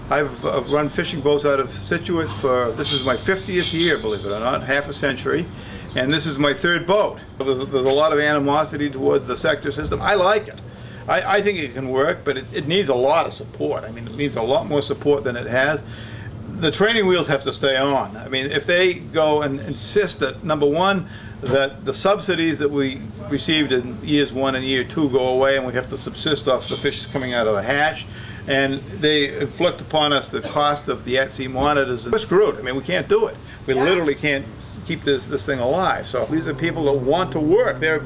I've run fishing boats out of Scituate for, this is my 50th year, believe it or not, half a century, and this is my third boat. There's a lot of animosity towards the sector system. I like it. I think it can work, but it needs a lot of support. I mean, it needs a lot more support than it has. The training wheels have to stay on. I mean, if they go and insist that, number one, that the subsidies that we received in years 1 and year 2 go away and we have to subsist off the fish coming out of the hatch, and they inflict upon us the cost of the at-sea monitors, we're screwed. I mean, we can't do it. We literally can't keep this thing alive. So these are people that want to work. Their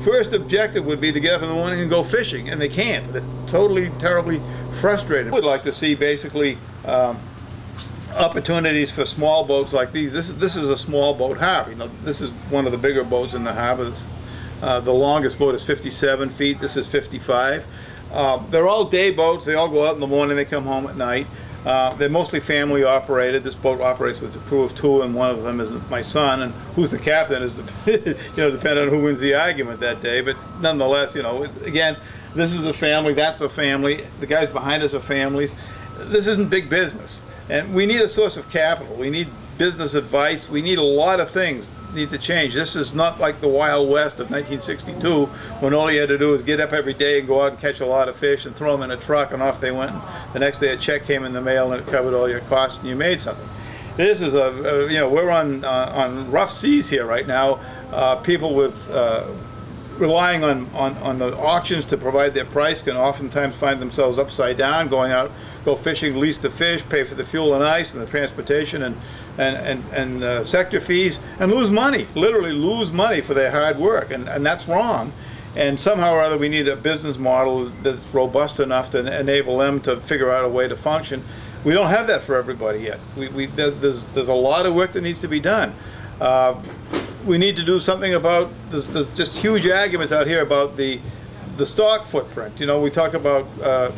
first objective would be to get up in the morning and go fishing, and they can't. They're totally, terribly frustrated. We'd like to see basically opportunities for small boats like these. This is a small boat harbor. You know, this is one of the bigger boats in the harbor. The longest boat is 57 feet. This is 55. They're all day boats. They all go out in the morning. They come home at night. They're mostly family operated. This boat operates with a crew of 2, and one of them is my son. And who's the captain is, you know, depending on who wins the argument that day. But nonetheless, you know, again, this is a family. That's a family. The guys behind us are families. This isn't big business. And we need a source of capital. We need business advice. We need a lot of things need to change. This is not like the Wild West of 1962, when all you had to do was get up every day and go out and catch a lot of fish and throw them in a truck, and off they went. And the next day a check came in the mail and it covered all your costs and you made something. This is you know, we're on rough seas here right now. People with relying on the auctions to provide their price can oftentimes find themselves upside down, going out, go fishing, lease the fish, pay for the fuel and ice and the transportation and sector fees, and lose money, literally lose money for their hard work, and that's wrong. And somehow or other we need a business model that's robust enough to enable them to figure out a way to function. We don't have that for everybody yet. There's a lot of work that needs to be done. We need to do something about, there's just huge arguments out here about the stock footprint. You know, we talk about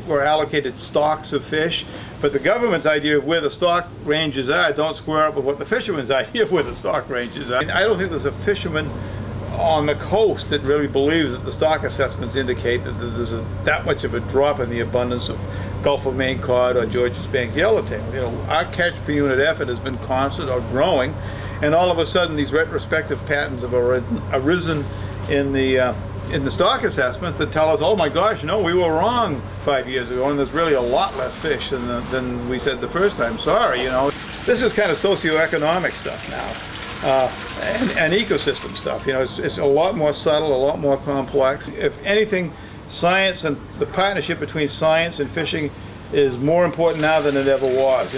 we're allocated stocks of fish, but the government's idea of where the stock ranges are don't square up with what the fisherman's idea of where the stock ranges are. I don't think there's a fisherman on the coast that really believes that the stock assessments indicate that there's that much of a drop in the abundance of Gulf of Maine cod or Georges Bank yellowtail. You know, our catch per unit effort has been constant or growing, and all of a sudden these retrospective patterns have arisen in the stock assessments that tell us, oh my gosh, no, we were wrong 5 years ago, and there's really a lot less fish than we said the first time. Sorry, you know. This is kind of socioeconomic stuff now. And ecosystem stuff. You know, it's a lot more subtle, a lot more complex. If anything, science and the partnership between science and fishing is more important now than it ever was. You know?